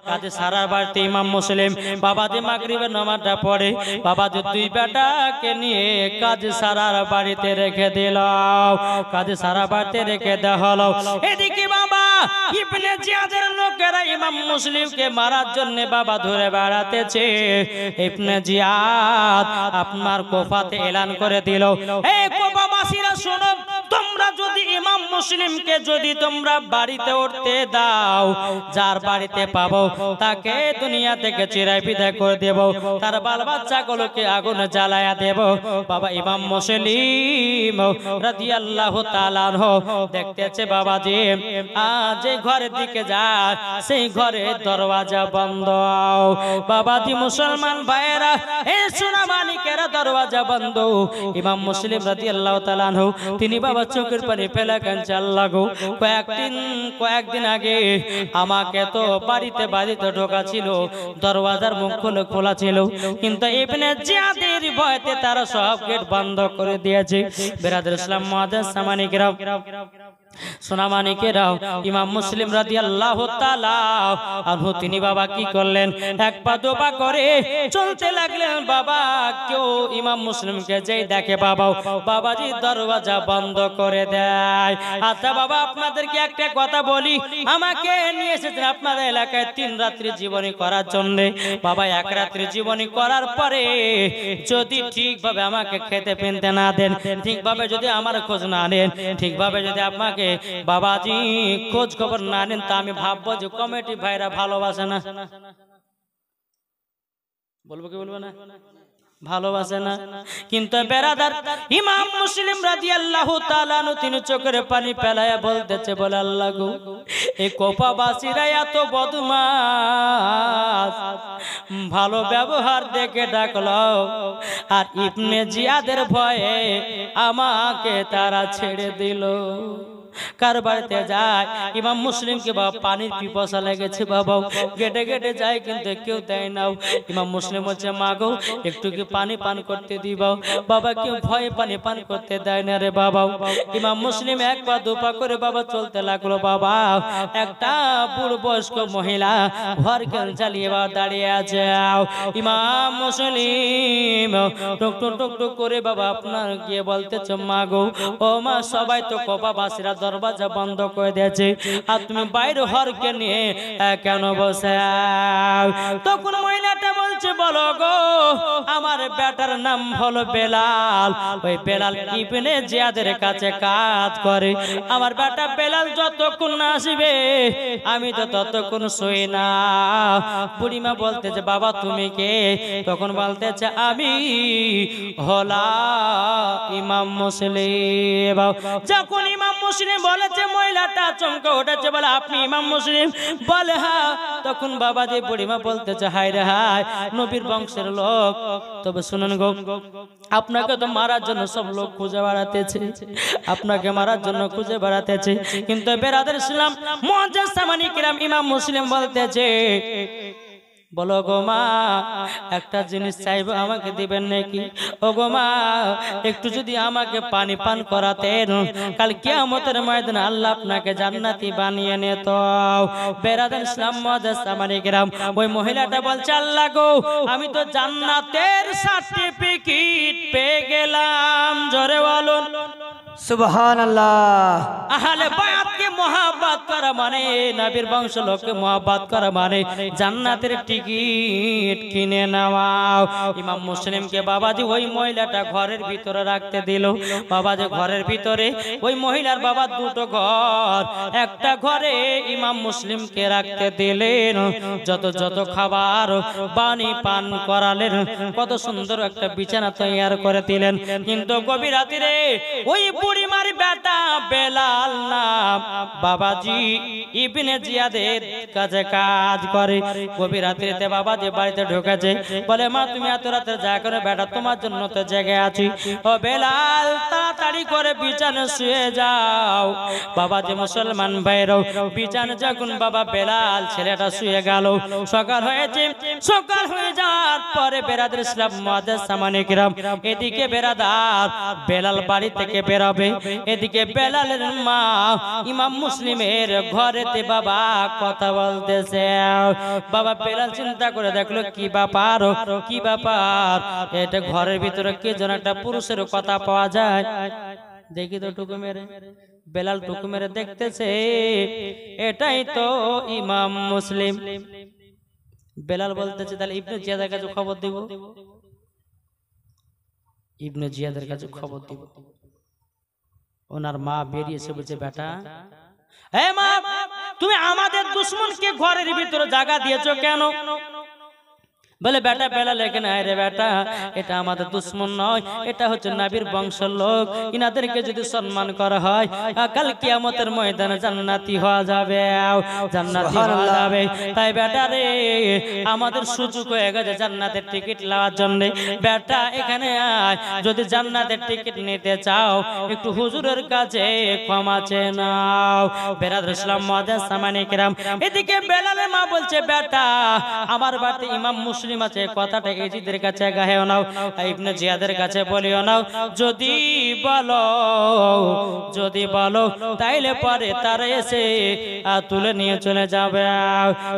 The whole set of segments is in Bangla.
কাজে সারার বাড়িতে ইমাম মুসলিম বাবাজি মাগরিবের নামাজটা পড়ে বাবাজি দুই বেটাকে নিয়ে কাজে সারার বাড়িতে রেখে দিল। কাজে সারা বাড়িতে রেখে দেওয়া হলো। এদিকে বাবা ইবনে জিয়াদের লোকেরা ইমাম মুসলিমকে মারার জন্য বাবা ধরে বেড়াতেছে। ইবনে জিয়াদ আপনার কোফাতে এলান করে দিল, এই কোফাবাসীরা শোনো, তোমরা যদি ইমাম মুসলিমকে যদি তোমরা বাড়িতে উঠতে দাও, যার বাড়িতে পাবো তাকে দুনিয়া থেকে চিরাই বিদায় করে দেব, তার বাল বাচ্চাগুলোকে আগুনে জ্বালায়া দেব। বাবা ইমাম মুসলিম রাদিয়াল্লাহু তাআলা আনহু দেখতেছে বাবাজি আজ যে ঘরের দিকে যায় সেই ঘরের দরওয়াজা বন্ধ। বাবাজি মুসলমান ভাইয়েরা, এই সোনা মানিকেরা দরওয়াজা বন্ধ। ইমাম মুসলিম রাদিয়াল্লাহু তাআলা আনহু তিনি বাবা চোখের পানি ফেলে কাঁদছে, আল্লাহ গো কয়েকদিন আগে আমাকে তো বাড়িতে ঢোকা ছিল, দরওয়াজার মুখ খোলা ছিল, কিন্তু ইবনে জিয়াদের ভয়তে তারা সব গেট বন্ধ করে দিয়েছে। বিরাদর ইসলাম মুআজ্জাজ সামানিকেরাও সোনামানিকেরাও ইমাম মুসলিম রাদিয়াল্লাহু তাআলা আনহু তিনি বাবা কি করলেন, এক পা দু পা করে চলতে লাগলেন। বাবা কেউ ইমাম মুসলিমকে যেই দেখে বাবাজি দরওয়াজা বন্ধ করে দেয়। আচ্ছা বাবা আপনাদেরকে একটা কথা বলি, আমাকে নিয়ে এসেছেন আপনাদের এলাকায় 3 রাত্রি জীবনী করার জন্য। বাবা 1 রাত্রি জীবনী করার পরে যদি ঠিকভাবে আমাকে খেতে পেনতে না দেন, ঠিকভাবে যদি আমার খোঁজ না নেন, ঠিকভাবে যদি আপনাকে বাবাজি খোঁজ খবর না নেন, তা আমি ভাববো যে কমিটি ভাইরা ভালোবাসে না। বলবো কি বলবো না, ভালোবাসে না। কিন্তু বেরাদার ইমাম মুসলিম রাদিয়াল্লাহু তাআলা আনহু তিনি চোখের পানি ফেলায়া বলতেছে, বলে আল্লাহ গো এই কোপাবাসীরা এত বদমাশ, ভালো ব্যবহার দেখে ডাকলো আর ইবনে জিয়াদের ভয়ে আমাকে তারা ছেড়ে দিল। কার বাড়িতে যায় ইমাম মুসলিমকে বাবা পানির পিপাসা লেগেছে, বাবা গেটে গেটে যায় কিন্তু কেউ দেয় না। ইমাম মুসলিম বলছে, মা গো একটু কি পানি পান করতে দিবাও। বাবা কেউ ভয়ে পানি পান করতে দেয় না রে বাবা। ইমাম মুসলিম 1 পা 2 পা করে বাবা চলতে লাগলো। বাবা একটা বুড়ো বয়স্ক মহিলা ঘর কেন জ্বালিয়ে বাবা দাঁড়িয়ে আছে। ইমাম মুসলিম টুক টুক টুক করে বাবা আপনার গিয়ে বলতেছে, মা গো ও মা সবাই তো কোপাবাসীরা দরওয়াজা বন্ধ করে দিয়েছে, আর তুমি বাইরে হরকে নিয়ে কেন বসে? তখন মহিলাটা বলছে, বলো গো আমার বেটার নাম হলো বেলাল, ওই বেলাল ইবনে জিয়াদের কাছে কাজ করে। আমার বেটা বেলাল যতক্ষণ না আসবে আমি তো ততক্ষণ শুই না। বুড়িমা বলতেছে, বাবা তুমি কে? তখন বলতেছে, আমি হলাম ইমাম মুসলিম। যখন ইমাম মুসলিম বলেছে মহিলাটা চমকে উঠেছে, বলে আপনি ইমাম মুসলিম? বলে হ্যাঁ। তখন বাবাজি বুড়িমা বলতেছে, হায় রে হায় নবীর বংশের লোক, তবে শুনুন গো আপনাকে তো মারার জন্য সব লোক খুঁজে বেড়াতেছে, আপনাকে মারার জন্য খুঁজে বেড়াতেছে। কিন্তু বেরাদার ইসলাম মুআজ্জাজ সামানিকেরাম ইমাম মুসলিম বলতেছে, বলো গো মা একটা জিনিস চাইবো, আমাকে দিবেন নাকি? ও গো মা একটু যদি আমাকে পানি পান করাতেন, কাল কিয়ামতের ময়দানে আল্লাহ আপনাকে জান্নাতি বানিয়ে নিত। বেরাদার ইসলাম মুআজ্জাজ সামানিকেরাম ওই মহিলাটা বলছে, আল্লাহ গো আমি তো জান্নাতের সার্টিফিকেট পেয়ে গেলাম। জোরে বলুন সুবহানাল্লাহ। আহলে বায়াতকে মহব্বত করা মানে, নবীর বংশ লোককে মহব্বত করা মানে জান্নাতের টিকিট কিনে নেওয়া। ইমাম মুসলিমকে বাবাজি ওই মহিলাটা ঘরের ভিতরে রাখতে দিল। বাবাজি ঘরের ভিতরে ওই মহিলার বাবা 2টো ঘর, একটা ঘরে ইমাম মুসলিমকে রাখতে দিলেন। যত খাবার পানি পান করালেন, কত সুন্দর একটা বিছানা তৈরি করে দিলেন। কিন্তু গভীর রাতে ওই বুড়িমার বেটা বেলাল নাম বাবাজি ইবনে জিয়াদের কাছে কাজ করে। গভীর রাত্রিতে বাবাজি বাড়িতে ঢুকেছে, বলে মা তুমি এত রাতে যা করে, বেটা তোমার জন্য তো জেগে আছি। ও বেলাল তাড়াতাড়ি করে বিছানে শুয়ে যাও। বাবাজি মুসলমান ভাইরাও বিছানে যখন বাবা বেলাল ছেলেটা শুয়ে গেল, সকাল হয়েছে। সকাল হয়ে যাওয়ার পরে বেরাদার ইসলাম মুআজ্জাজ সামানিকেরাম এদিকে বেরাদার বেলাল বাড়ি থেকে বের হবে। এদিকে বেলালের মা ইমাম মুসলিমের ঘরেতে বাবা কথা বলতেছে। বাবা বেলাল চিন্তা করে দেখলো কি ব্যাপার, কি ব্যাপার, এটা ঘরের ভিতরে কি যেন একটা পুরুষের কথা পাওয়া যায়। দেখি তো টুকু মেরে। বেলাল টুকু মেরে দেখতেছে, এটাই তো ইমাম মুসলিম। বেলাল বলতেছে তাহলে ইবনে জিয়াদের কাছে খবর দিব, ইবনে জিয়াদের কাছে খবর দিব। ওনার মা বেরিয়েছে, বলছে বেটা, এ মা, তুমি আমাদের দুশমনকে ঘরের ভিতরে জায়গা দিয়েছো কেন? বলে বেটা বেলাল এখানে আয় রে বেটা, এটা আমাদের দুশমন নয়, এটা হচ্ছে নবীর বংশের লোক। ইনাদেরকে যদি সম্মান করা হয় কাল কিয়ামতের ময়দানে জান্নাতি হওয়া যাবে, জান্নাতি হওয়া যাবে। তাই বেটা রে, আমাদের সুযোগ হয়ে গেছে জান্নাতের টিকিট নেওয়ার জন্য। বেটা এখানে আয়, যদি জান্নাতের টিকিট নিতে চাও একটু হুজুরের কাছে ক্ষমা চেয়ে নাও। বেরাদর ইসলাম মুআজ্জাজ সামানি কিরাম, এদিকে বেলালের মা বলছে বেটা, আমার বাড়িতে ইমাম মুসলিম আছে, কথাটা এজিদের কাছে গায়েও নাও, ইবনে জিয়াদের কাছে বলিও নাও। যদি বলো তাইলে পরে তারা এসে তুলে নিয়ে চলে যাবে।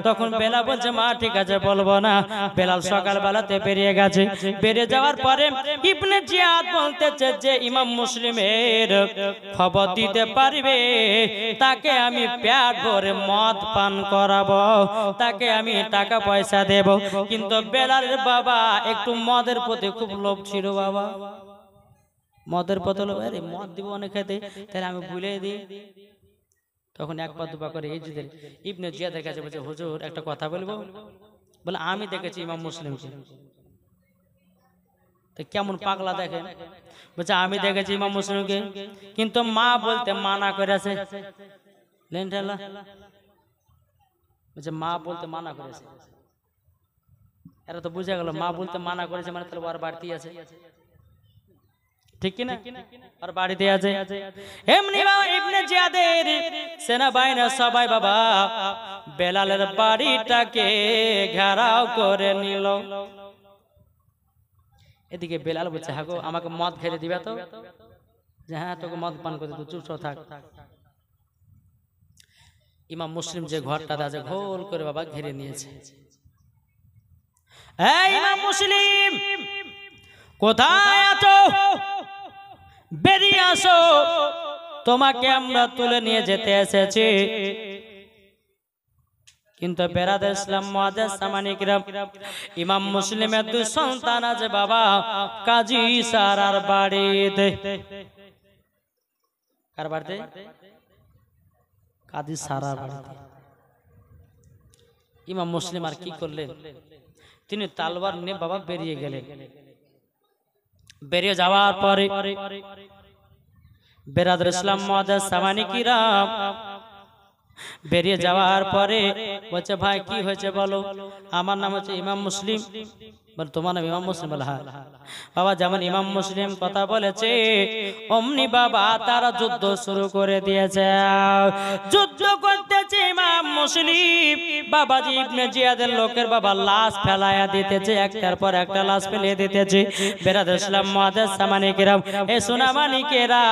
তখন বেলাল বলছে মা ঠিক আছে বলবো না। বেলাল সকালবেলাতে বেরিয়ে গেছে। বেরিয়ে যাওয়ার পরে ইবনে জিয়াদ বলতেছে যে ইমাম মুসলিমের খবর দিতে পারবে, তাকে আমি পেট ভরে মদ পান করাবো, তাকে আমি টাকা পয়সা দেব। কিন্তু বেলালের বাবা একটু মদের প্রতি খুব লোভ ছিল। বাবা মদের প্রতি লোভ, আরে মদ দিব অনেক খেতে, তাহলে আমি ভুলে দিই। তখন এক পা দুপা করে এজিদের ইবনে জিয়াদের কাছে বলছে হুজুর একটা কথা বলবো। বলে আমি দেখেছি ইমাম মুসলিমকে। কেমন পাগলা দেখেন, বলছে আমি দেখেছি ইমাম মুসলিমকে, কিন্তু মা বলতে মানা করেছে। বলছে মা বলতে মানা করেছে। এরা তো বুঝে গেল মা বলতে মানা করেছে মানে তাহলে ওর বাড়িতে আছে, ঠিক কিনা, আর বাড়িতে আছে। এমনি ইবনে জিয়াদের সেনাবাহিনী সবাই বাবা বেলালের বাড়িটাকে ঘেরাও করে নিল। এদিকে বেলাল বলছে হ্যাঁ গো, আমাকে মদ খেতে দিবে তো? যে হ্যাঁ তোকে মদ পান করতে, তুই চুপ থাক। ইমাম মুসলিম যে ঘরটা আছে গোল করে বাবা ঘিরে নিয়েছে। এই ইমাম মুসলিম কোথায় আছো? বেরিয়ে আসো, তোমাকে আমরা তুলে নিয়ে যেতে এসেছি। কিন্তু বেরাদর ইসলাম মুআজ্জাজ সামানি কিরাম, ইমাম মুসলিমের দুই সন্তান আছে বাবা কাজী সারার বাড়িতে। কার বাড়িতে? কাজী সারার বাড়িতে। ইমাম মুসলিম আর কি করলেন, তিনি তলোয়ার নিয়ে বাবা বেরিয়ে গেলেন। বেরিয়ে যাওয়ার পরে বেরাদর ইসলাম মুআজ্জাজ সামানি কিরাম বেরিয়ে যাওয়ার পরে বলছে ভাই কি হয়েছে বলো? আমার নাম হচ্ছে ইমাম মুসলিম। বলে তোমার নাম ইমাম মুসলিম? বলে হ্যাঁ। বাবা যেমন ইমাম মুসলিম কথা বলেছে অমনি বাবা তারা যুদ্ধ শুরু করে দিয়েছে। যুদ্ধ করতেছে ইমাম মুসলিম, বাবাজি ইবনে জিয়াদের লোকের বাবা লাশ ফেলায়া দিতেছে, একটার পর একটা লাশ ফেলিয়ে দিতেছে। বেরাদর ইসলাম মুআজ্জাজ সামানি কিরাম, এ সোনা মানিকেরা,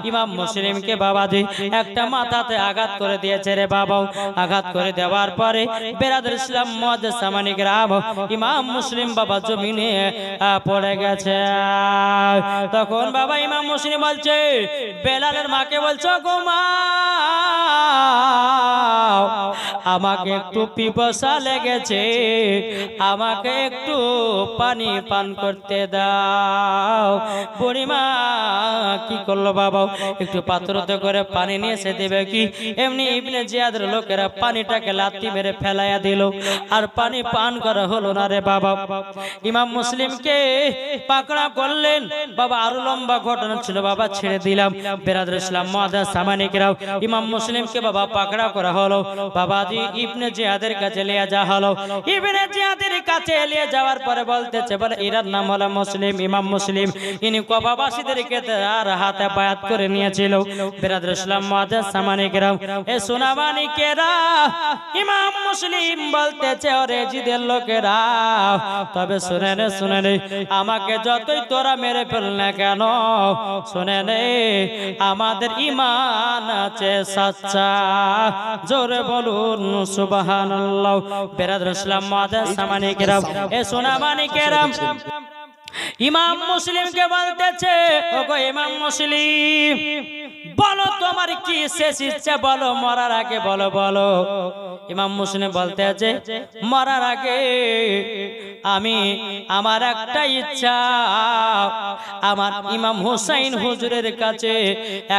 ইমাম মুসলিমকে বাবাজি একটা মাথাতে আঘাত করে দিয়েছে রে বাবা। আঘাত করে দেওয়ার পরে বেরাদর ইসলাম মুআজ্জাজ সামানি কিরাম, ইমাম মুসলিম বাবা জমিনে পড়ে গেছে। তখন বাবা ইমাম মুসলিম বলছে বেলালের মাকে বলছো গো মা, আমাকে একটু পিপাসা লেগেছে, আমাকে একটু পানি পান করতে দাও। বুড়িমা কি করলো বাবা, একটু পাত্রতে করে পানি নিয়ে এসে দেবে কি? এমনি ইবনে জিয়াদের লোকেরা পানিটাকে লাথি মেরে ফেলাইয়া দিল, আর পানি পান করা হলো না রে বাবা। ইমাম মুসলিমকে পাকড়া করলেন বাবা। আরো লম্বা ঘটনা ছিল বাবা, ছেড়ে দিলাম। বেরাদর ইসলাম মুআজ্জাজ সামানি কিরাম, ইমাম মুসলিমকে বাবা পাকড়া করা হলো। বাবাজি ইবনে জিয়াদের কাছে নিয়ে যাওয়া হলো। ইবনে জিয়াদের কাছে নিয়ে যাওয়ার পরে বলতেছে, বলে এর নাম হলো মুসলিম, ইমাম মুসলিম। ইনি কুফাবাসীদেরকে তার হাতে বায়াত করে নিয়েছিল। বিরাদর ইসলাম মুআজ্জাজ সামানিকেরাম, এ সুনামানিকেরা, ইমাম মুসলিম বলতেছে, ওরে জিদের লোকেরা, তবে শুনে নে, শুনে নে, আমাকে যতই তোরা মেরে ফেল না কেন, শুনে নে, আমাদের ঈমান আছে সচ্চা। জোরে বলুন সুবহানাল্লাহ। বিরাদর ইসলাম মুআজ্জাজ সামানিকেরাম, এ সুনামানিকেরাম, ইমাম মুসলিমকে বলতেছে, ওগো ইমাম মুসলিম, বলো তোমার কি শেষ ইচ্ছা, বলো, মরার আগে বলো, বলো। ইমাম মুসলিম বলতেছে, মরার আগে আমি আমার একটা ইচ্ছা, আমার ইমাম হুসাইন হুজুরের কাছে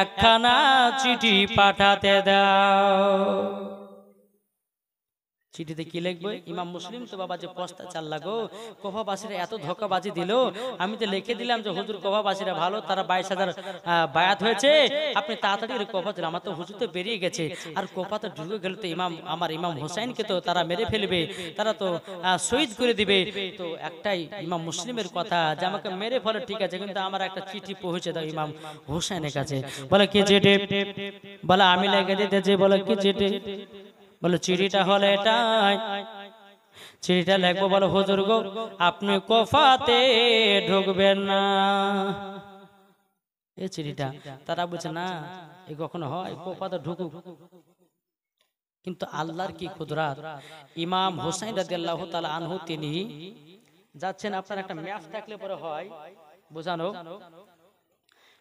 একখানা চিঠি পাঠাতে দাও। চিঠিতে কি লিখবে? ইমাম মুসলিম তো বাবা যে পস্তা চাল লাগো, কুফাবাসীরা এত ধোঁকাবাজি দিল, আমি তো লিখে দিলাম যে হুজুর কুফাবাসীরা ভালো, তারা 22,000 বায়াত হয়েছে, আপনি তাড়াতাড়ি কুফা দিন, আমার তো হুজুর তো বেরিয়ে গেছে, আর কুফা তো ঢুকে গেলে তো আমার ইমাম হুসাইনকে তো তারা মেরে ফেলবে, তারা তো শহীদ করে দিবে। তো একটাই ইমাম মুসলিমের কথা যে আমাকে মেরে ফেলে ঠিক আছে, কিন্তু আমার একটা চিঠি পৌঁছে দাও ইমাম হুসাইনের কাছে। বলে কি চিঠি? বলে আমি লিখে দিতেছি। বলে কি চিঠি? বলে চিঠিটা হলো এটাই, চিঠিটা লিখবো। বলো হুজুর গো, আপনি কুফাতে ঢুকবেন না। এই চিঠিটা তারা বুঝে না, এ কখনো হয়? কুফাতে ঢুকুক। কিন্তু আল্লাহর কি কুদরত, ইমাম হুসাইন রাদিয়াল্লাহু তাআলা আনহু তিনি যাচ্ছেন, আপনার একটা ম্যাপ থাকলে পরে হয় বোঝানো।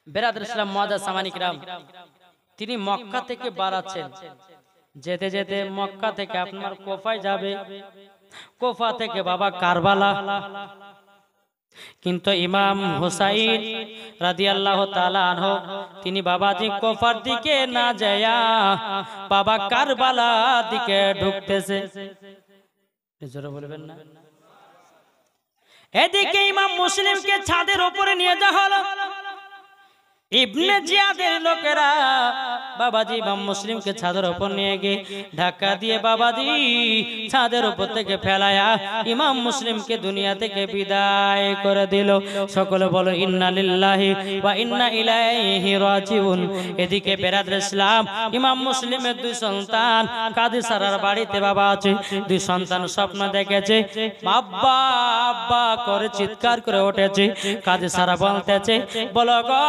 বিরাদর ইসলাম মুআজ্জাজ সামানিকরাম, তিনি মক্কা থেকে বাড়াচ্ছেন, যেতে যেতে মক্কা থেকে আপনার কুফায় যাবে, কুফা থেকে বাবা কারবালা। কিন্তু ইমাম হুসাইন রাদিয়াল্লাহু তাআলা আনহু তিনি বাবাজি কুফার দিকে না যায়া বাবা কারবালা দিকে ঢুকতেছে। জোরে বলবেন না? এদিকে ইমাম মুসলিমকে ছাদের উপরে নিয়ে যাওয়া হলো। ইবনে জিয়াদের লোকেরা বাবাজি ইমাম মুসলিমকে ছাদের উপর নিয়ে গিয়ে ধাক্কা দিয়ে বাবাজি ছাদের উপর থেকে ফেলায়া ইমাম মুসলিমকে দুনিয়া থেকে বিদায় করে দিল। সকলে বলো ইন্না লিল্লাহি ওয়া ইন্না ইলাইহি রাজিউন। এদিকে বিরাদর ইসলাম, ইমাম মুসলিমের দুই সন্তান কাদি সারার বাড়িতে বাবা আছে, দুই সন্তান স্বপ্ন দেখেছে, আব্বা আব্বা করে চিৎকার করে উঠেছে। কাদি সারা বলতেছে, বলো গো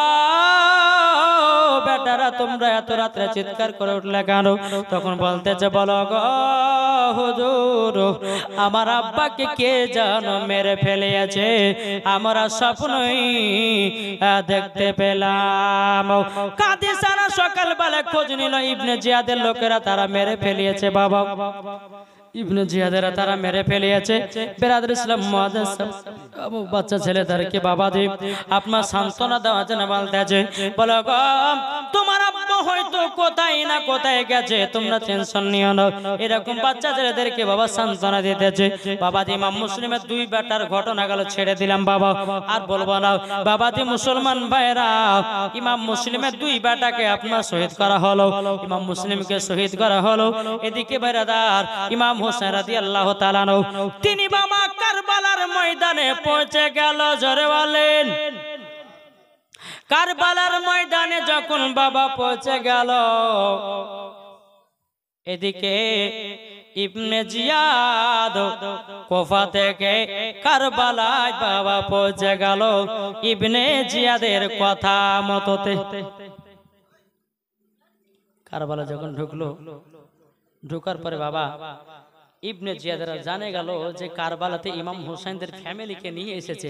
বেটারা, তোমরা এত রাত্রে চিৎকার করে উঠলে কেন? তখন বলতেছে, বলো গো হুজুর, আমার আব্বাকে কে যেন মেরে ফেলেছে, আমরা স্বপ্নই দেখতে পেলাম। কাদি সারা সকালবেলা খোঁজ নিল, ইবনে জিয়াদের লোকেরা তারা মেরে ফেলিয়েছে বাবা, ইবনে জিয়াদেরা তারা মেরে ফেলিয়েছে। বিরাদর ইসলাম মুআজ্জাজ বাচ্চা ছেলেদেরকে বাবা দি আপনার সান্ত্বনা দেওয়ার জন্য বলতেছে, বলো গো তোমার আব্বা হয়তো কোথায় না কোথায় গেছে, তোমরা টেনশন নিও না। এরকম বাচ্চা ছেলেদেরকে বাবা সান্ত্বনা দিতেছে। বাবা দি ইমাম মুসলিমের দুই বেটার ঘটনা গেল, ছেড়ে দিলাম বাবা, আর বলবো না। বাবা দি মুসলমান ভাইরা, ইমাম মুসলিমের দুই বেটাকে আপনার শহীদ করা হলো, ইমাম মুসলিমকে শহীদ করা হলো। এদিকে বেরাদার ইমাম হুসাইন রাদিয়াল্লাহু তাআলা আনহু তিনি বাবা কারবালার ময়দানে পৌঁছে গেল। জোরে বলেন, কারবালার ময়দানে যখন বাবা পৌঁছে গেল, এদিকে ইবনে জিয়াদ কুফা থেকে কারবালায় বাবা পৌঁছে গেল ইবনে জিয়াদের কথা মততে। কারবালা যখন ঢুকলো, ঢোকার পরে বাবা ইবনে জিয়াদরা জানে গেল যে কারবালাতে ইমাম হুসাইনদের ফ্যামিলিকে নিয়ে এসেছে।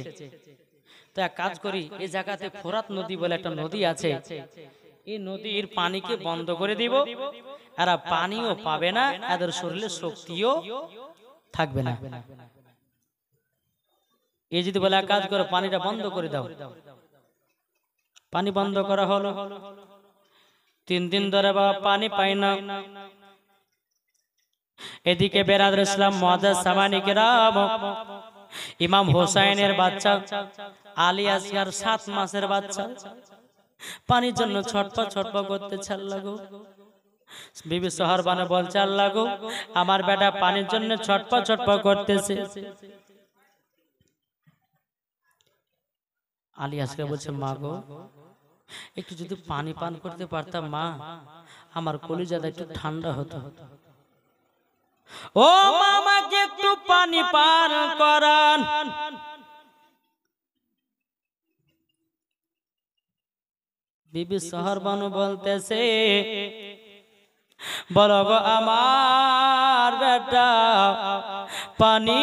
তো এক কাজ করি, এই জায়গাতে ফোরাত নদী বলে একটা নদী আছে, এই নদীর পানিকে বন্ধ করে দিব, এরা পানিও পাবে না, এদের শরীরে শক্তিও থাকবে না। এই যদি বলে এক কাজ করে পানিটা বন্ধ করে দাও, পানি বন্ধ করা হলো। 3 দিন ধরে বাবা পানি পাই না। এদিকে বিরাদর ইসলাম মুআজ্জাজ সামানিকেরাম, ইমাম হুসাইনের বাচ্চা আলী আসগার 7 মাসের বাচ্চা পানির জন্য ছটফট ছটফট করতে ছাড়ল গো। বিবি সোহারবানু বলছে আল্লাহ গো আমার বেটা পানির জন্য ছটপট ছটপট করতেছে। আলী আসগর বলছে মা গো একটু যদি পানি পান করতে পারতাম মা আমার কলিজাটা একটু ঠান্ডা হতো। ও মা আমাকে একটু পানি পান করান। বিবি সোহারবানু বলতেছে বলো গো আমার বেটা পানি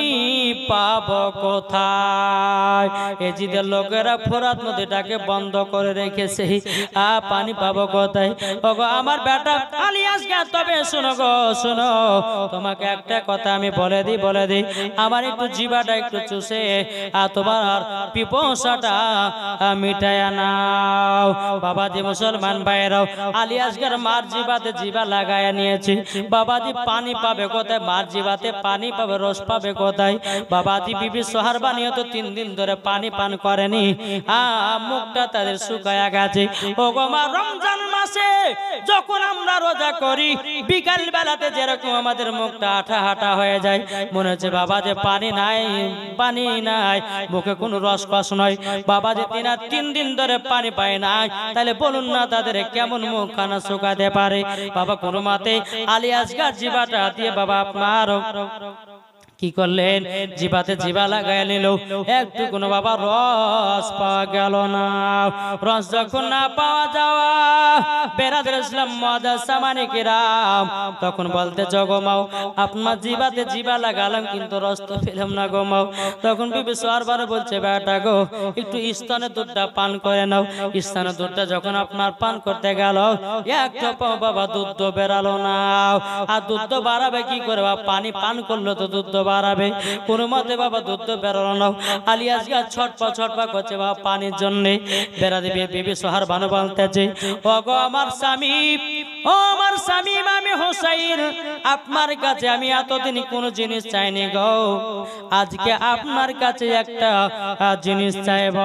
পাবো কোথায়? এজিদের লোকেরা ফোরাত নদীটাকে বন্ধ করে রেখেছে, পানি পাবো কোথায়? ওগো আমার বেটা আলী আসগর তবে শোনো গো শোনো, তোমাকে একটা কথা আমি বলে দিই আমার একটু জিবাটা একটু চুষে তোমার পিপাসাটা মিটায়া নাও। বাবাজি মুসলমান ভাইরাও আলী আসগর মার জিবাতে জিবা লাগায়া নিয়েছে। বাবাজি পানি পাবে কোথায়? মার জিবাতে পানি পাবে, রস পাবে কোথায়? বাবাজি বিবি সোহারবানিও তো 3 দিন ধরে পানি পান করেনি, মুখটা তাদের শুকায়া গেছে। ওগো মা রমজান মাসে যখন আমরা রোজা করি বিকাল বেলাতে যেরকম আমাদের মুখটা আঠা হাটা হয়ে যায়, মনে হচ্ছে বাবা যে পানি নাই মুখে কোনো রসকস নয়। বাবা যে 3 দিন ধরে পানি পায় নাই, তাহলে বলুন না তাদের কেমন মুখ খানা শুকাতে পারে? বাবা কোনো মাতে আলী আসগর জিবাটা দিয়ে বাবা আপনার কি করলেন? জিবাতে জিবা লাগাই নিল, একটু কোনো বাবা রস পাওয়া গেল না। রস যখন না পাওয়া যাওয়া বেরাদর ইসলাম মুআজ্জাজ সামানিকেরাম তখন বলতে জগমাও আপনার জিবাতে জিবা লাগালাম কিন্তু রস তো পেলাম না গো মাও। তখন বিবি সোহারবানু বলছে বেটা গো একটু স্তনের দুধটা পান করে নাও। স্তনের দুধটা যখন আপনার পান করতে গেল একটা বাবা দুধ বেরালো না। আর দুধ বাড়াবে কি করে? পানি পান করলো তো দুধ বাড়াবে, কোন মতে বাবা দুধ বেরোলো না। আলী আসগর ছটপা করছে বাবা পানির জন্য। বেড়া দিবে বিবি সোহারবানু বলতেছে ওগো আমার স্বামী, ও আমার স্বামী আমি হোসাইন, আপনার কাছে আমি এতদিন কোনো জিনিস চাইনি গো, আজকে আপনার কাছে একটা জিনিস চাইব।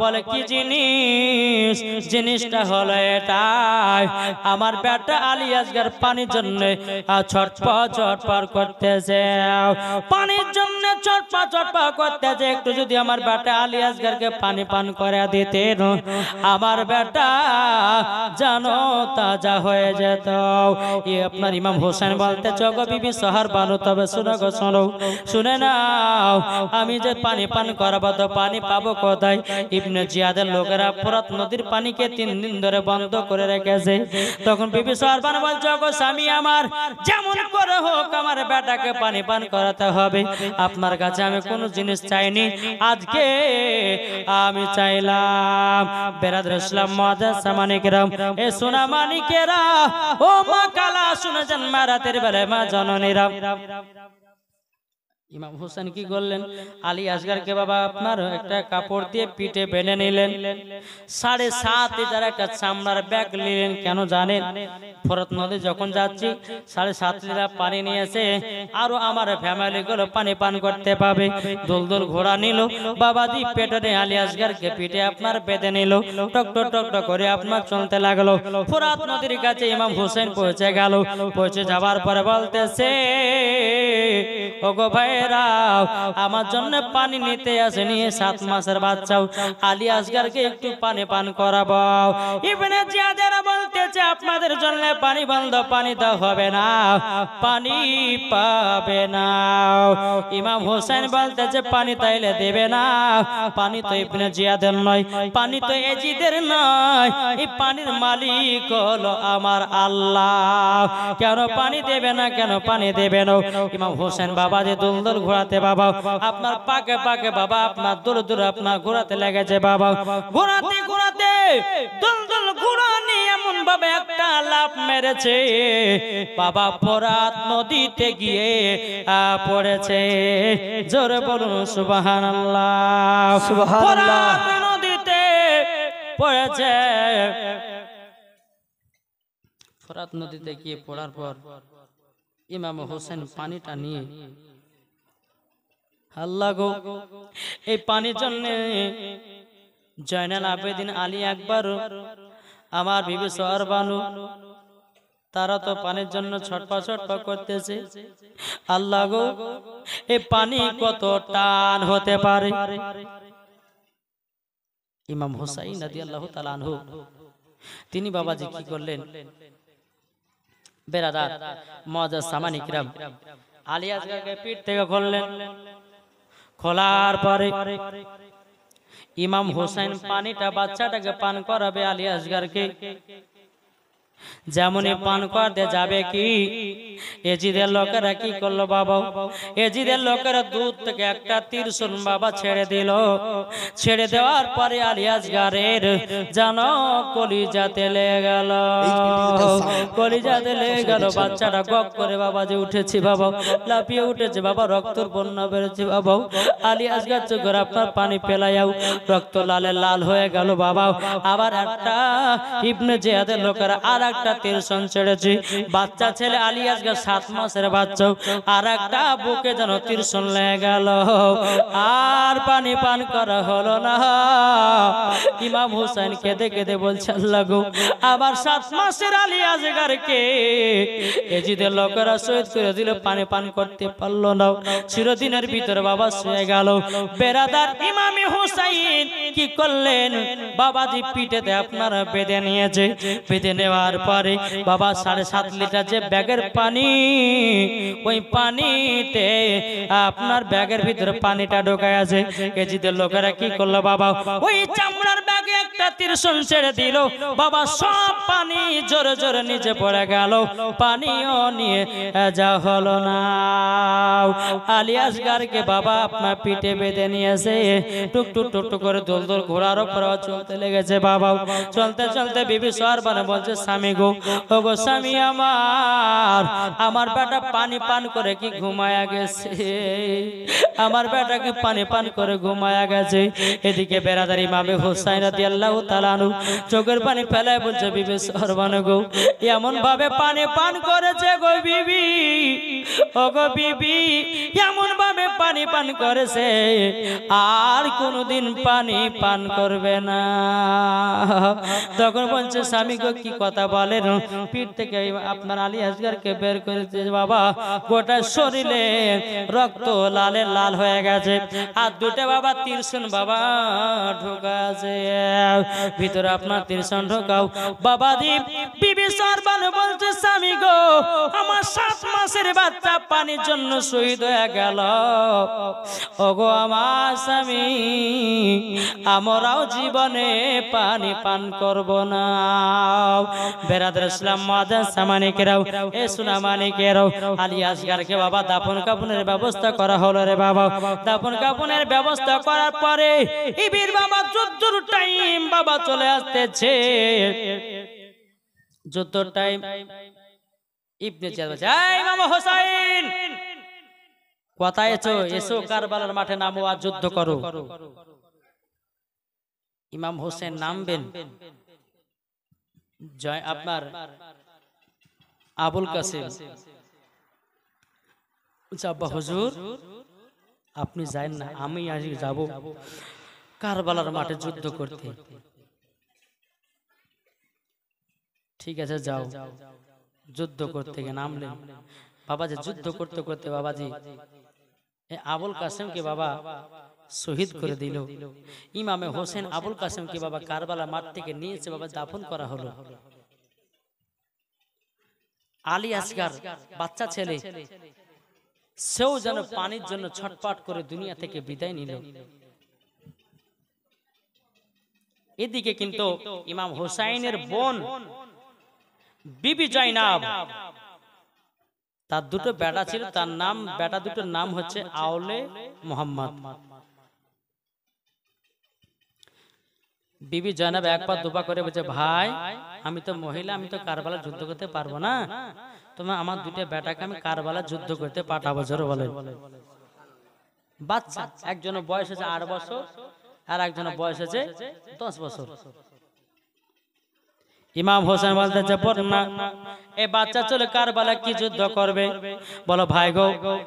বলে কি জিনিস? জিনিসটা হলো এটাই আমার বেটা আলী আসগর পানির জন্য ছটপট করতেছে, পানির জন্য ছটপট করতেছে। একটু যদি আমার বেটা আলী আসগরকে পানি পান করে দিতেন আমার বেটা জানো তাজা হয়ে যেত। আপনার ইমাম হোসেন বলতে চগো বিবি সোহারবানু তবে শুনো গো শোনো, শুনে নাও আমি যে পানি পান করাবো তো পানি পাবো কোথায়? ইবনে জিয়াদের লোকেরা ফোরাত নদীর পানিকে 3 দিন ধরে বন্ধ করে রেখেছে। তখন বিবি সোহারবানু বলছে গো স্বামী আমার যেমন করে হোক আমার বেটাকে পানি পান করাতে হবে। আপনার কাছে আমি কোনো জিনিস চাইনি, আজকে আমি চাইলাম। বেরাদর ইসলাম মুআজ্জাজ সামানিকেরাম এ সোনা মানিকেরা ও মা কালা শুনে যান মা রাতের বেলায় মা জননীরা। ইমাম হোসেন কি করলেন? আলী আসগরকে বাবা আপনার একটা কাপড় দিয়ে পিঠে বেঁধে নিলেন, 7.5 লিটার একটা চামড়ার ব্যাগ নিলেন। কেন জানেন? ফোরাত নদী যখন যাচ্ছি 7.5 লিটার পানি নিয়েছে, আরো আমার ফ্যামিলি গুলো পানি পান করতে পাবে। দোল ঘোড়া নিল বাবাজি পেটে আলী আসগরকে পিঠে আপনার বেঁধে নিল, টক করে আপনার চলতে লাগলো। ফোরাত নদীর কাছে ইমাম হোসেন পৌঁছে গেল। পৌঁছে যাবার পরে বলতেছে ওগো ভাইরা আমার জন্য পানি নিতে আসেনি 7 মাসের বাচ্চাও, আলী আসগরকে একটু পানি পান করাবো। ইবনে জিয়াদেরা বলতেছে আপনাদের জন্য পানি বন্ধ, পানি তো হবে না, পানি পাবে না। ইমাম হোসেন বলতেছে পানি তাইলে দেবে না, পানি তো ইবনে জিয়াদের নয়, পানি তো এজিদের নয়, এই পানির মালিক হলো আমার আল্লাহ। কেন পানি দেবে না? কেন পানি দেবে না? ইমাম হোসেন বাবা যে দুলদুল ঘোরাতে বাবা আপনার পাকে বাবা আপনার দূর আপনার ঘোরাতে লেগেছে বাবা। ঘোরাতে দুলদুল ঘোরানি এমন ভাবে একটা লাফ মেরেছে বাবা ফোরাত নদীতে গিয়ে পড়েছে। জোরে বলুন সুবহানাল্লাহ। ফোরাত নদীতে পড়েছে। ফোরাত নদীতে গিয়ে পড়ার পর ইমাম হোসেন পানিটা নিয়ে আল্লাহ গো এই পানির জন্য জয়নাল আবেদিন আলী আকবর আমার বিবি সোহারবানু তারা তো পানির জন্য ছটফট করতেছে। আল্লাহ গো, এই পানি কত টান হতে পারে। ইমাম হুসাইন রাদিয়াল্লাহু তাআলা আনহু তিনি বাবাজি কি করলেন, বেরাদার মুআজ্জাজ সামানী কিরাম, আলী আসগরকে পিঠ থেকে খুললেন। খোলার পরে ইমাম হুসাইন পানিটা বাচ্চাটাকে পান করাবে আলী আসগরকে। যেমনই পান করতে যাবে কি এজিদের লোকেরা কি করলো বাবা, এজিদের লোকেরা দূর থেকে একটা তীরশুল বাবা ছেড়ে দিল। ছেড়ে দেওয়ার পরে আলী আসগরের যেন কলিজাতে লেগে গেল, কলিজাতে লেগে গেল। বাচ্চাটা গপ করে বাবা যে উঠেছে, বাবা লাফিয়ে উঠেছে, বাবা রক্তর বন্যা বেরোচ্ছে। বাবা আলী আসগর চোখের আপনার পানি পেলাইয়াও রক্ত লালে লাল হয়ে গেল। বাবা আবার একটা ইবনে জিয়াদের লোকেরা আর একটা তীরশুল ছেড়েছে। বাচ্চা ছেলে আলী আসগর 7 মাসের বাচ্চা, আর একটা বুকে যেন তীরশুল লেগে গেল। আর পানি পান করা হলো না। ইমাম হুসাইন কেঁদে কেঁদে বলছে, আল্লাহ গো, আবার 7 মাসের আলী আসগরকে এজিদের লোকেরা শহীদ করে দিল, পানি পান করতে পারলো না। চিরদিনের ভিতরে বাবা শুয়ে গেল। বেরাদার ইমাম হুসাইন কি করলেন, বাবাজি পিঠেতে আপনারা বেঁধে নিয়েছে। বেঁধে নেওয়ার পরে বাবা 7.5 লিটার যে ব্যাগের পানি, ওই পানিতে আপনার ব্যাগের ভিতরে পানিটা ঢোকায় আছে। এজিদের লোকেরা কি করলো বাবা, ওই চামড়ার ব্যাগে একটা তীরশুল ছেড়ে দিল। বাবা সব পানি জোরে জোরে নিচে পড়ে গেল, পানিও নিয়ে যা হলো না। আলী আসগরকে বাবা আপনার পিঠে বেঁধে নিয়েছে। টুকটুক টুকটুক করে দোল দোল ঘোড়ার উপর চলতে লেগেছে। বাবা চলতে চলতে বিবি সোহারবানে বলছে, স্বামী গো, ও গো স্বামী আমার, আমার বেটা পানি পান করে কি ঘুমায়া গেছে, আমার বেটা কি পানি পান করে ঘুমায়া গেছে। এদিকে বেরাদার ইমাম হুসাইন রাদিয়াল্লাহু তাআলা আনহু চোখের পানি ফেলায় বলছে, বিবি সোহারবানে গো, এমন ভাবে পানি পান করেছে গো বিবি, ও গো বিবি, এমন ভাবে পানি পান করেছে আর কোনদিন পানি পান করবে না। তখন বলছে, স্বামী গো কি কথা বলেন। পিঠ থেকে আপনার আলী আসগরকে বের করেছে। বাবা গোটা শরীরে রক্ত লালে লাল হয়ে গেছে। আর দুটো বাবা তীরশুল বাবা ঢোকাছে ভিতরে, আপনার তীরশুল ঢোকাও। বাবাজি বিবি সোহারবানে বলছে, স্বামী গো, আমার 7 মাসের বাচ্চা পানির জন্য শহীদ হয়ে গেল। ওগো আমার স্বামী, আমরাও জীবনে পানি পান করব না। বেরাদার ইসলাম মুআজ্জাজ সামানিকেরাও, এ সুনামানিকেরাও, আলী আসগরকে বাবা দাফন কাফনের ব্যবস্থা করা হলো রে বাবা। দাফন কাফনের ব্যবস্থা করার পরে ইবির বাবা যুদ্ধর টাইম বাবা চলে আসতেছে। যুদ্ধর টাইম ইবনে জিয়াদ বলছে, এই ইমাম হুসাইন কোথায় এসো, এসো কারবালার মাঠে নামো আর যুদ্ধ করো। ইমাম হোসেন নামবেন, জয় আপনার আবুল কাসেম আব্বা হুজুর আপনি যান না, আমি আজ যাব কারবালার মাঠে যুদ্ধ করতে। ঠিক আছে যাও। যুদ্ধ করতে গিয়ে নামলেন। বাবাজি যুদ্ধ করতে করতে বাবাজি আবুল কাসেমকে বাবা শহীদ করে দিল। ইমামে হোসেন আবুল কাসেমকে বাবা কারবালা মাঠ থেকে নিয়েছে, বাবা দাফন করা হলো। আলী আসগর বাচ্চা ছেলে, সেও যেন পানির জন্য ছটফট করে দুনিয়া থেকে বিদায় নিল। এদিকে কিন্তু ইমাম হুসাইনের বোন বিবি জয়নাব, তার দুটো বেটা ছিল, তার নাম, বেটা দুটোর নাম হচ্ছে আওলে মোহাম্মদ। বিবি জয়নাব একবার দুবার করে বলছে, ভাই আমি তো মহিলা, আমি তো কারবালা যুদ্ধ করতে পারবো না, তোমার আমার দুটো বেটাকে আমি কারবালা যুদ্ধ করতে পাঠাবো। জোরে বলে। বাচ্চা, একজনের বয়স হচ্ছে 8 বছর আর একজনের বয়স হচ্ছে 10 বছর। ইমাম হোসেন বলতেছে, না এই বাচ্চা চলে কারবালা কি যুদ্ধ করবে? বলো ভাই গো,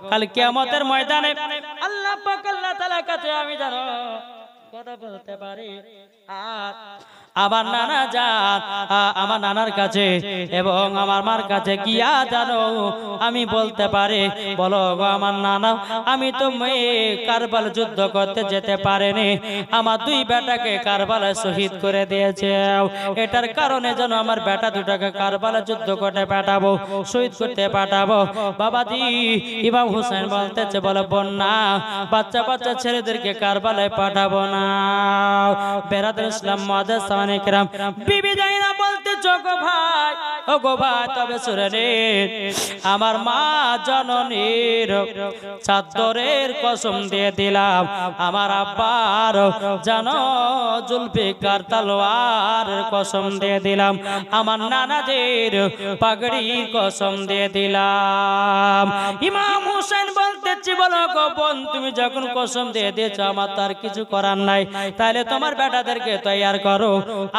কাল কিয়ামতের ময়দানে আল্লাহ পাক আল্লাহ তাআলার কাছে আমি জানো কথা বলতে পারি, আর আমার নানা যান আমার নানার কাছে এবং আমার মার কাছে গিয়া জানো আমি বলতে পারি, বলো গো আমার নানা, আমি তো কারবাল যুদ্ধ করতে যেতে পারিনি, আমার দুই বেটাকে কারবালায় শহীদ করে দিয়েছে, এটার কারণে যেন আমার বেটা দুটাকে কারবালা যুদ্ধ করতে পাঠাবো, শহীদ করতে পাঠাবো। বাবাজি ইমাম হুসাইন বলতেছে, বলে বন্যা বাচ্চা বাচ্চা ছেলেদেরকে কারবালায় পাঠাবো না। বেরাদুল ইসলাম মুআজ্জাজ সামানে কিরাম, বিবি জাইনা বলতেছে, গো ভাই, ও গো ভাই, তবে শুনে নিন, আমার মা জননীর চাদরের কসম দিয়ে দিলাম, আমার আব্বার জানো জুলফিকার তলোয়ারের কসম দিয়ে দিলাম, আমার নানাদের পাগড়ির কসম দিয়ে দিলাম। ইমাম হুসাইন বলতেছি, বলো গো বোন, তুমি যখন কসম দিয়ে দিয়েছো আমার তার কিছু করার নাই, তাহলে তোমার বেটাদেরকে তৈয়ার করো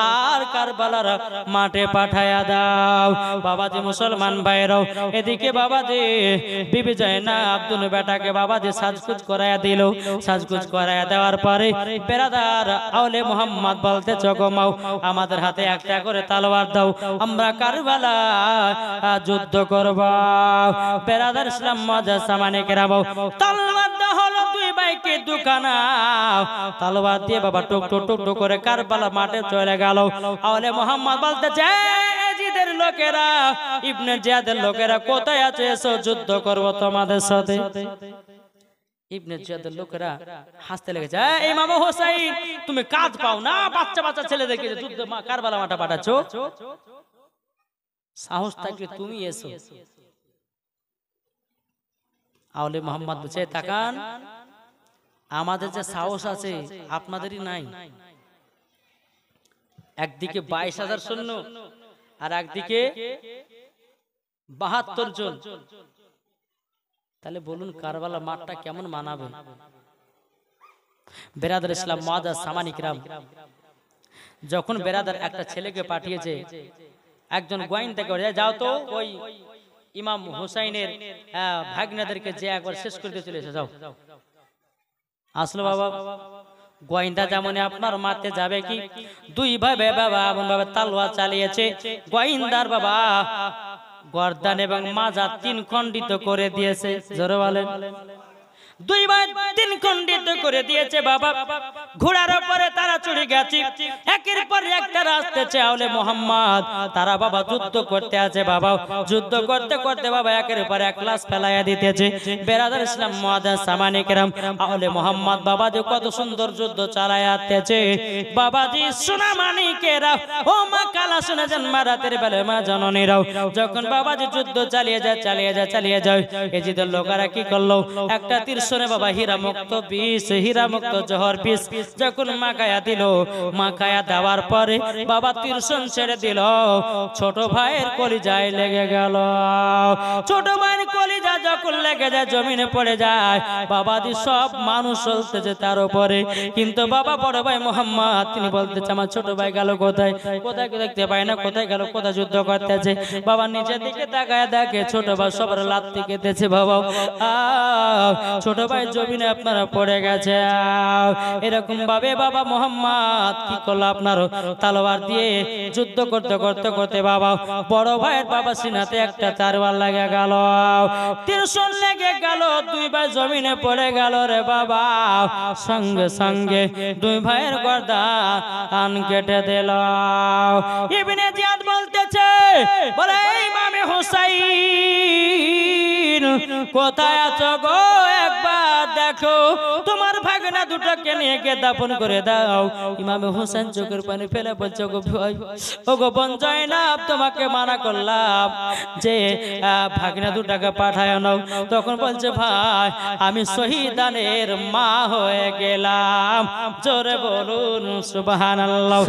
আর কারবালার মাঠে পাঠায়া দাও। বাবাজি মুসলমান ভাইরাও, এদিকে বাবাজি বিবি জাইনা আব্দুল বেটাকে বাবাজি সাজগুজ করায়া দিল। সাজগুজ করায়া দেওয়ার পরে বেরাদার আউলে মোহাম্মদ বলতেছে, গো মাও, আমাদের হাতে একটা করে তলোয়ার দাও, আমরা কারবালা যুদ্ধ করব। বেরাদার ইসলাম মুআজ্জাজ সামানে কিরাম, তলোয়ার দেওয়া হলো, দুই ভাইকে দুখানা তলোয়ার দিয়ে বাবা টুক টুক টুক টুক করে কারবালা মাঠে চলে গেল। আউলে মোহাম্মদ বলতেছে, জিদের লোকেরা, ইবনে জিয়াদের লোকেরা কোথায় আছে, এসো যুদ্ধ করব তোমাদের সাথে। ইবনে জিয়াদের লোকেরা হাসতে লেগেছে, ইমাম হুসাইন তুমি কাজ পাও না, বাচ্চা বাচ্চা ছেলেদেরকে যুদ্ধ কারবালা মাঠে পাঠাচ্ছো, সাহস থাকলে তুমি এসো। আউলে মোহাম্মদ বলছে, তাকান, আমাদের যে সাহস আছে আপনাদেরই নাই। একদিকে 22,000 সৈন্য আর একদিকে 72 জন, তাহলে বলুন কারবালা মাঠটা কেমন মানাবে? বেরাদার ইসলাম মুআজ্জাজ সামানে কিরাম, যখন বেরাদার একটা ছেলেকে পাঠিয়েছে, একজন গোয়েন্দাকে বলে, যাও তো ওই ইমাম হুসাইনের ভাগ্নেদেরকে যে একবার শেষ করে দিয়ে চলে এসে যাও। আসলো বাবা, গোয়েন্দা যেমন আপনার মারতে যাবে কি, দুই ভাই বাবা এমন ভাবে তলোয়ার চালিয়েছে, গোয়েন্দার বাবা গর্দান এবং মাজা 3 খণ্ডিত করে দিয়েছে। জোরে বলেন, দুই ভাই 3 খণ্ডিত করে দিয়েছে বাবা। ঘোড়ার উপরে তারা চড়ে গেছে, একের পর এক তারা আসতেছে। আউলে মোহাম্মদ তারা বাবা যুদ্ধ করতে আছে বাবা, যুদ্ধ করতে করতে বাবা একের পর এক লাশ ফেলাইয়া দিতেছে। বেরাদার ইসলাম মুআজ্জাজ সামানে কিরাম, আউলে মোহাম্মদ বাবাজি কত সুন্দর যুদ্ধ চালায়া আসতেছে। বাবাজি সোনা মানিকেরা, ও মা কালা সোনা জন্মা রাতের বেলা মা জননীরাও, যখন বাবাজি যুদ্ধ চালিয়ে যায় এজিদের লোকেরা কি করলো, একটা তীরশনে বাবা হীরা মুক্ত বিষ, হীরা মুক্ত জহর বিষ যখন মাখায়া দিল, মাখায়া দেওয়ার পরে বাবা তীরশন ছেড়ে দিল, ছোট ভাইয়ের কলিজায় লেগে গেল। ছোট ভাইয়ের কলিজা যখন লেগে যায় জমিনে পড়ে যায়, বাবাজি সব মানুষ চলতেছে তার উপরে, কিন্তু বাবা বড় ভাই মোহাম্মদ তিনি বলতেছে, আমার ছোট ভাই গেল কোথায়, কোথায় দেখতে পাই না, কোথায় গেল, কোথায় যুদ্ধ করতেছে। বাবা নিচের দিকে তাকায় দেখে ছোট ভাই সবার লাথি খেতেছে। বাবা ছোট ভাই জমিনে আপনারা পড়ে গেছে। এরকম ভাবে বাবা মোহাম্মদ কি করলো, আপনার তলোয়ার দিয়ে যুদ্ধ করতে করতে করতে বাবা বড় ভাইয়ের বাবা সিনাতে একটা তরোয়ার লেগে গেল, তীরশন লেগে গেল, দুই ভাই জমিনে পড়ে গেল রে বাবা। সঙ্গে সঙ্গে দুই ভাইয়ের গর্দান কেটে দিল। ইবনে জিয়াদ বলতেছে, বলে ইমামে হুসাইন কোথায় আছো গো, একবার দেখো, তোমার ভাগনা দুটোকে নিয়ে গিয়ে দাফন করে দাও। ইমামে হুসাইন চোখের পানি ফেলে বলছে, গো ভাই, ও গো বোন জয়নাব, তোমাকে মানা করলাম যে ভাগনা দুটাকে পাঠায় নাও। তখন বলছে, ভাই আমি শহীদানের মা হয়ে গেলাম। জোরে বলুন সুবহানাল্লাহ।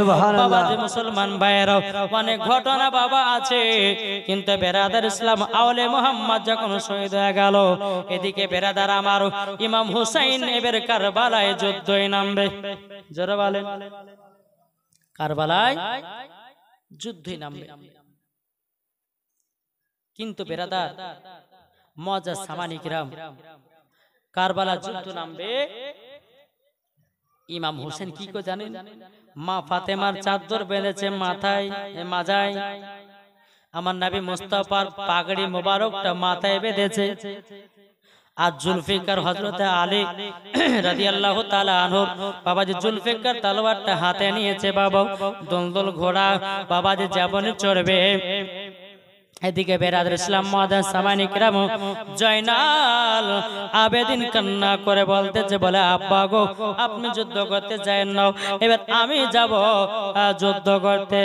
বাবাজি মুসলমান ভাইয়েরাও, অনেক ঘটনা বাবা আছে, কিন্তু বেরাদার ইসলাম আউলে মোহাম্মদ যখন শহীদ হয়ে গেল, এদিকে বেরাদার আমার ইমাম হুসাইন এবার কারবালায় যুদ্ধে নামবে। জোরে বলেন, কারবালায় যুদ্ধে নামবে। কিন্তু বেরাদার মুআজ্জাজ সামানে কিরাম, কারবালা যুদ্ধ নামবে, ইমাম হোসেন কি করে জানেন? মা ফাতেমার চাদর বেঁধেছে মাথায় মাজায়, আমার নবী মুস্তাফার পাগড়ি মোবারকটা মাথায় বেঁধেছে, আর জুলফিকার হযরত আলী রাদিয়াল্লাহু তাআলা আনহুর বাবাজি জুলফিকার তলোয়ারটা হাতে নিয়েছে। বাবা দলদল ঘোড়া বাবাজি যেমন চড়বে, এদিকে বেরাদর ইসলাম মুআজ্জাজ সামানি কিরাম জয়নাল আবেদিন কান্না করে বলতেছে, বলে আব্বা গো আপনি যুদ্ধ করতে যায়েন না, এবার আমি যাব যুদ্ধ করতে।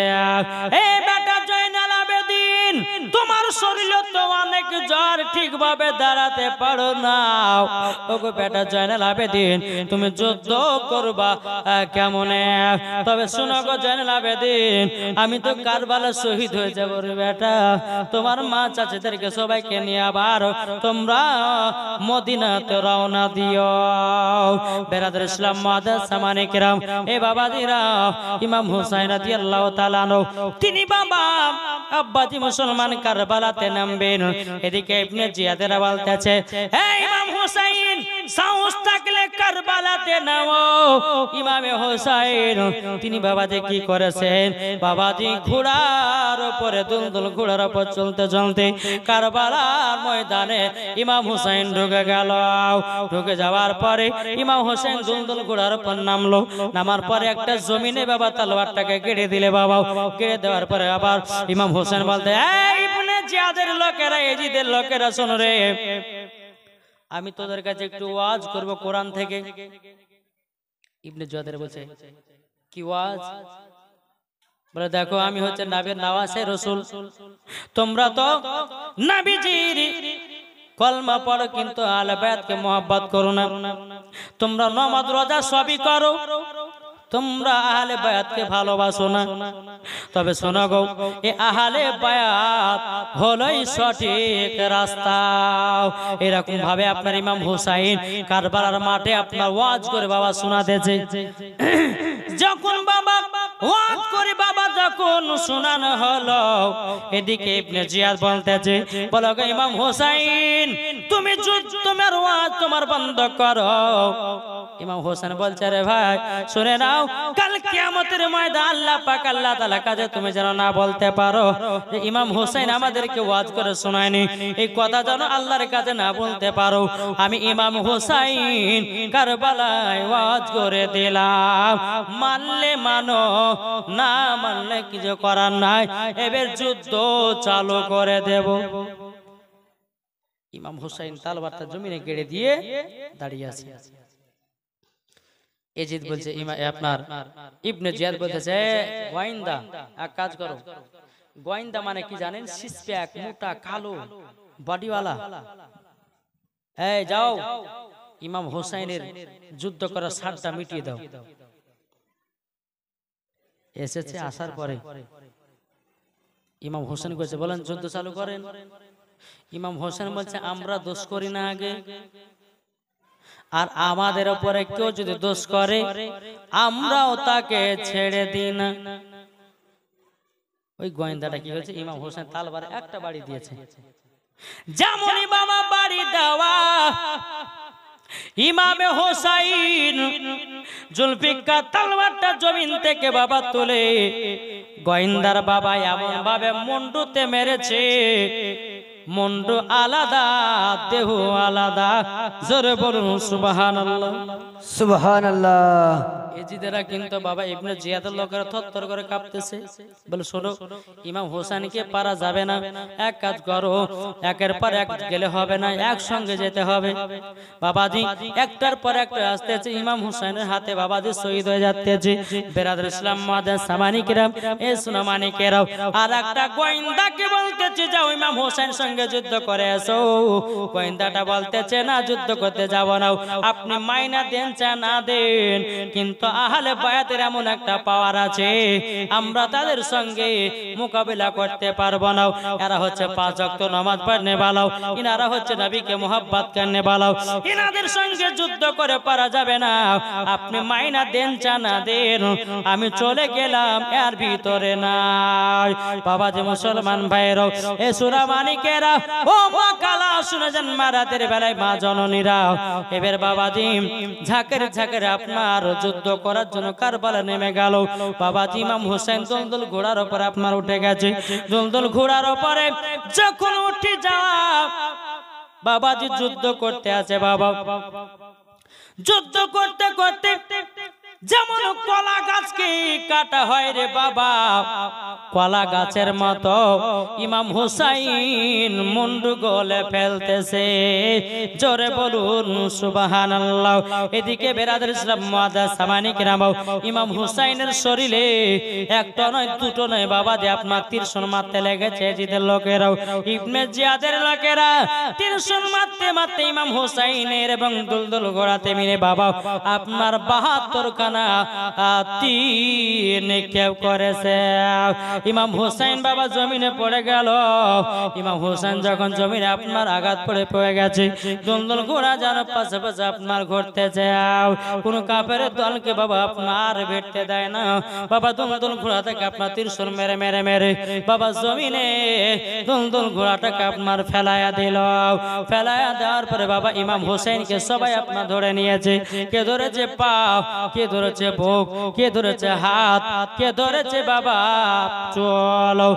এই বেটা জয়নাল আবেদিন, তোমার শরীরে তো অনেক জ্বর, ঠিকভাবে দাঁড়াতে পারো না। ওগো বেটা জয়নাল আবেদিন, তুমি যুদ্ধ করবা কেমনে? তবে শোনো গো জয়নাল আবেদিন, আমি তো কারবালা শহীদ হয়ে যাব রে বেটা, তোমার মা চাচাদেরকে সবাইকে নিয়ে আবার তোমরা মদিনাতে রওনা দিও। বেরাদর ইসলাম মুআজ্জাজ সামানি কিরাম, এ বাবাজিরা, ইমাম হুসাইন রাদিয়াল্লাহু তাআলা আনহু তিনি বাবা আব্বাজি মুসলমান কারবালাতে নামবেন। এদিকে ইবনে জিয়াদেরা বলতেছে, হে ইমাম হুসাইন, সাহস থাকলে কারবালাতে নাও। ইমামে হুসাইন তিনি বাবাজি কি করেছেন? বাবাজি ঘোড়ার উপরে দুলদুল ঘোড়ার উপর চলতে চলতে কারবালার ময়দানে ইমাম হুসাইন ঢুকে গেল। ঢুকে যাওয়ার পরে ইমাম হুসাইন দুলদুল ঘোড়ার উপর নামলো। নামার পরে একটা জমিনে বাবা তলোয়ারটাকে কেড়ে দিলে। বাবা কেড়ে দেওয়ার পরে আবার ইমাম হুসাইন বলতে, এই ইবনে জিয়াদের লোকেরা, এজিদের লোকেরা, শোনো রে, আমি তোদের কাছে একটু ওয়াজ করব কোরআন থেকে। ইবনে জিয়াদের বলছে, কি ওয়াজ? বলে, দেখো আমি হচ্ছে নবীর নওয়াসে রাসূল, তোমরা তো নবীজির কলমা পড়ো কিন্তু আহলে বায়াতকে মহব্বত করো না। তোমরা নামাজ রোজা সবই করো, তোমরা আহলে বায়াতকে ভালোবাসো না। তবে শোনো গো, এই আহলে বায়াত হলোই সঠিক রাস্তা। এরকম ভাবে আপনার ইমাম হুসাইন কারবালার মাঠে আপনার ওয়াজ করে বাবা শোনাতেছে। যখন বাবা ওয়াজ করে বাবা যখন শোনানো হলো, এদিকে ইবনে জিয়াদ বলতেছে, বলো গো ইমাম হুসাইন, তুমি তোমার ওয়াজ তোমার বন্ধ করো। ইমাম হোসেন বলছে, রে ভাই শুনে নাও, কাল কিয়ামতের ময়দানে আল্লাহ পাক আল্লাহ তাআলা কাছে তুমি যেন না বলতে পারো যে ইমাম হোসেন আমাদেরকে ওয়াজ করে শোনায়নি, এই কথা যেন আল্লাহর কাছে না বলতে পারো। আমি ইমাম হোসেন কারবালায় ওয়াজ করে দিলাম, মানলে মানো, না মানলে কিছু করার নাই, এবার যুদ্ধ চালু করে দেব। ইমাম হোসেন তলোয়ারটা জমিনে গেড়ে দিয়ে দাঁড়িয়ে আছে। এজিদ বলছে, আপনার ইবনে জিয়াদ বলতেছে, গোয়েন্দা এক কাজ করো। গোয়েন্দা মানে কি জানেন? সিসপ্যাক, মোটা, কালো, বডিওয়ালা। এই যাও ইমাম হোসেনের যুদ্ধ করার সারটা মিটিয়ে দাও। এসেছে, আসার পরে ইমাম হোসেন কইছে, বলেন যুদ্ধ চালু করেন। ইমাম হোসেন বলছে, আমরা দোষ করি না আগে, আর আমাদের উপরে কেউ যদি দোষ করে আমরাও তাকে ছেড়ে দিই না। ওই গোয়েন্দাটা কি হয়েছে, ইমাম হোসেন তালবার একটা বাড়ি দিয়েছে। যেমনই বাবা বাড়ি দেওয়া, ইমামে হোসাইন জুলফিকার তলোয়ারটা জমিন থেকে বাবা তুলে গোয়েন্দার বাবা এমন ভাবে মুন্ডুতে মেরেছে, মুন্ডু আলাদা, দেহ আলাদা। জোরে বলুন সুবহানাল্লাহ, সুবহানাল্লাহ। এজিদেরা কিন্তু বাবা ইবনে জিয়াদের লোকেরা থরথর করে কাঁপতেছে। বলে, শোনো, ইমাম হোসেনকে পারা যাবে না, এক কাজ করো, একের পর এক গেলে হবে না, একসঙ্গে যেতে হবে। বাবাজি একটার পর একটা আসতেছে, ইমাম হোসেনের হাতে বাবাজি শহীদ হয়ে যাচ্ছে। বেরাদর ইসলাম মুআজ্জাজ সামানি কিরাম, এ সুনামানি কেরাও, আর একটা গোয়েন্দাকে বলতেছে, যাও ইমাম হোসেন সঙ্গে যুদ্ধ করে এসো। গোয়েন্দাটা বলতেছে, না যুদ্ধ করতে যাব না, আপনি মাইনা দেন চা না দেন, কিন্তু আহলে বায়াতের এমন একটা পাওয়ার আছে, আমরা তাদের সঙ্গে মোকাবিলা করতে পারবো না। এরা হচ্ছে 5 ওয়াক্ত নামাজ পড়নে वाला, ইনারা হচ্ছে নবীকে মোহাব্বত করনে वाला, ইনাদের সঙ্গে যুদ্ধ করে পারা যাবে না। আপনি মাইনা দেন চা না দেন, আমি চলে গেলাম, এর ভিতরে নাই। বাবাজি মুসলমান ভাইরা, এ সূরা মানিকেরা, ও মা কালা শুনে যান, মারাতের বেলায় মা জননীরা, এবার বাবাজি ঝাঁকের ঝাঁকের আপনার যুদ্ধ করার জন্য কারবালা নেমে গেল। বাবাজি ইমাম হোসেন দলদল ঘোড়ার উপরে আপনার উঠে গেছে। দলদল ঘোড়ার উপরে যখন উঠে যাওয়া বাবাজি যুদ্ধ করতে আছে। বাবা যুদ্ধ করতে করতে যেমন কলা গাছকে কাটা হয় রে বাবা, কলা গাছের মতো ইমাম হুসাইন মুন্ডু গলে ফেলতেছে। জোরে বলুন সুবহানাল্লাহ। এদিকে বেরাদার ইসলাম মুআজ্জাজ সামানি কিরাম, ইমাম হুসাইনের শরীরে একটা নয় দুটো নয় বাবা যে আপনার তীরশন মারতে লেগেছে। জিদের লোকেরাও ইবনে জিয়াদের লোকেরা তীরশন মারতে মারতে ইমাম হুসাইনের এবং দুলদুল ঘোড়াতে মিলে বাবা আপনার 72 খানা তীর নিক্ষেপ করেছে। ইমাম হুসাইন বাবা জমিনে পড়ে গেল। ইমাম হুসাইন যখন জমিনে আপনার আঘাত পড়ে গেছে, দুলদুল ঘোড়া যেন পাশে পাশে আপনার ঘুরতেছে। কোন কাফের দলকে বাবা আপনার ভিড়তে দেয় না। বাবা দুলদুল ঘোড়া থেকে আপনার তীরশন মেরে মেরে মেরে বাবা জমিনে দুলদুল ঘোড়াটাকে আপনার ফেলায়া দিল। ফেলায়া দেওয়ার পরে বাবা ইমাম হুসাইনকে সবাই আপনার ধরে নিয়েছে। কে ধরেছে পা, কে ধরেছে বুক, কে ধরেছে হাত, কে ধরেছে বাবা চলো।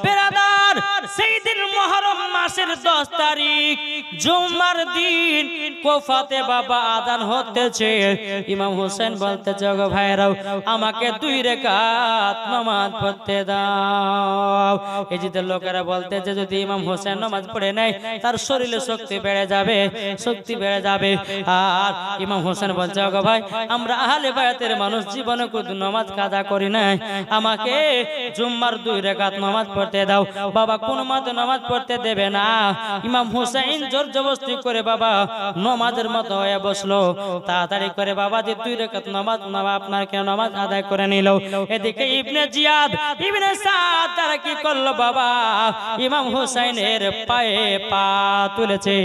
বেরাদার সেই দিন মুহররম মাসের 10 তারিখ জুমার দিন কোফাতে বাবা আযান হতেছে। ইমাম হোসেন বলতেছে গো ভাইরাও আমাকে 2 রাকাত নামাজ পড়তে দাও। এই যে লোকেরা বলতেছে যদি ইমাম হোসেন নামাজ পড়ে নেয় তার শরীরে শক্তি বেড়ে যাবে, শক্তি বেড়ে যাবে। আর ইমাম হোসেন বলছে গো ভাই আমরা আহলে বায়াতের মানুষ জীবনে কোনো নামাজ কাজা করি নাই, আমাকে জুম্মার 2 রাকাত নামাজ পড়তে দাও। বাবা কোন মতে নামাজ পড়তে দেবে না। ইমাম হুসাইন জোর জবরদস্তি করে বাবা নামাজের মতো হয়ে বসলো। তাড়াতাড়ি করে বাবা যে 2 রাকাত নামাজ আপনার কেন নামাজ আদায় করে নিল। এদিকে ইবনে জিয়াদ ইবনে সাদ তারা কি করলো বাবা ইমাম হুসাইনের পায়ে পা তুলেছে।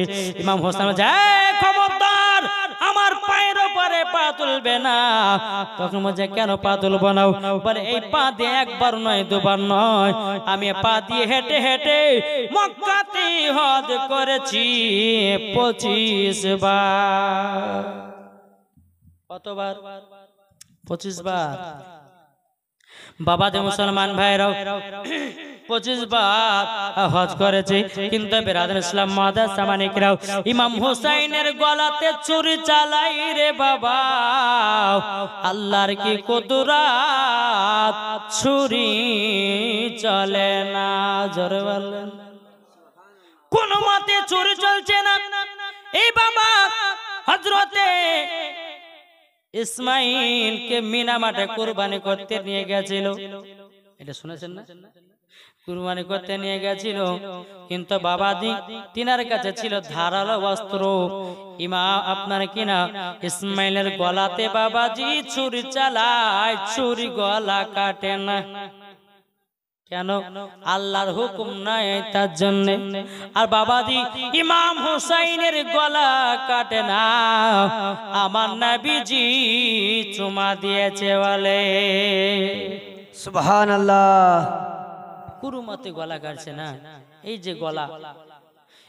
ইমাম হোসেন যায় খবরদার আমার পায়ের উপরে পা তুলবে না। তখন বলছে কেন পা তুলবো না? বলে এই পা দিয়ে একবার নয় দুবার নয়, আমি পা দিয়ে হেঁটে হেঁটে মক্কাতে হজ করেছি 25 বার। কতবার? 25 বার। বাবা যে মুসলমান ভাইরাও 25 বার হজ করেছে। কিন্তু বেরাদার ইসলাম মুআজ্জাজ সামানি কিরাম ইমাম হুসাইনের গলাতে ছুরি চালাই রে বাবা। আল্লাহর কি কুদরত, ছুরি চলে না। জোরে বলেন কোন মতে ছুরি চলছে না। এই বাবা হযরতে ইসমাইলকে মিনা মাঠে কুরবানি করতে নিয়ে গেছিল। এটা শুনেছেন না? কুরবানি করতে নিয়ে গেছিল, কিন্তু বাবাজি তিনার কাছে ছিল ধারালো অস্ত্র। আপনার কিনা ইসমাইলের গলাতে বাবাজি ছুরি চালায়, ছুরি গলা কাটে না। কেন? আল্লাহর হুকুম নাই তার জন্য। আর বাবাজি ইমাম হুসাইনের গলা কাটে না, আমার নবীজি চুমা দিয়েছে বলে সুবহানাল্লাহ। কুরুমতে গলা কাটছে না। এই যে গলা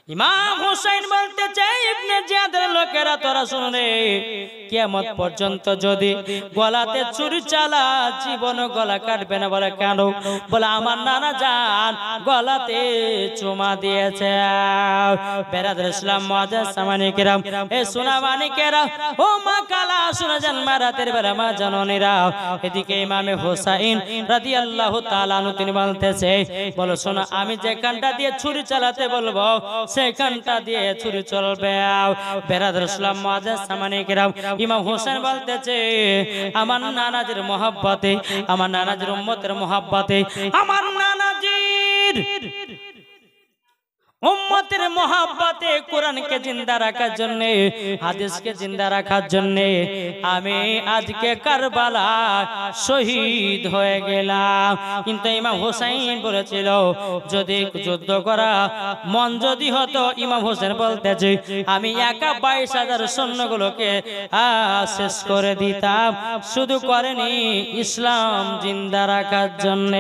ইমাম হুসাইন বলতে চাই ইবনে জিয়াদের লোকেরা তোরা শুন রে, কিয়ামত পর্যন্ত যদি গলাতে ছুরি চালা জীবন গলা কাটবে না। বলে কেন? বলে আমার নানা জান গলাতে চুমা দিয়েছে। বেরাদার ইসলাম মুআজ্জাজ সামানি কিরাম এ সোনা মানিকেরা ও মা কালা শুনে যান মা রাতের বেলা মা জননীরা। এদিকে ইমামে হুসাইন রাদিয়াল্লাহু তাআলা আনহু তিনি বলতেছে বলো শোনা আমি যে কানটা দিয়ে ছুরি চালাতে বলবো সেখানটা দিয়ে ছুরি চলবে। বেরাদার ইসলাম মুআজ্জাজ সামানি কিরাম ইমাম হোসেন বলতেছে আমার নানাজির মহব্বতে, আমার নানাজির উম্মতের মহব্বতে, আমার নানাজির উম্মতের মহব্বতে কোরআনকে জিন্দা রাখার জন্য, হাদিসকে জিন্দা রাখার জন্য আমি আজকে কারবালা শহীদ হয়ে গেলাম। কিন্তু ইমাম হোসেন বলেছিল যদি যুদ্ধ করা মন যদি হতো, ইমাম হোসেন বলতেছে আমি একা 22,000 সৈন্যগুলোকে শেষ করে দিতাম। শুধু করেনি ইসলাম জিন্দা রাখার জন্য।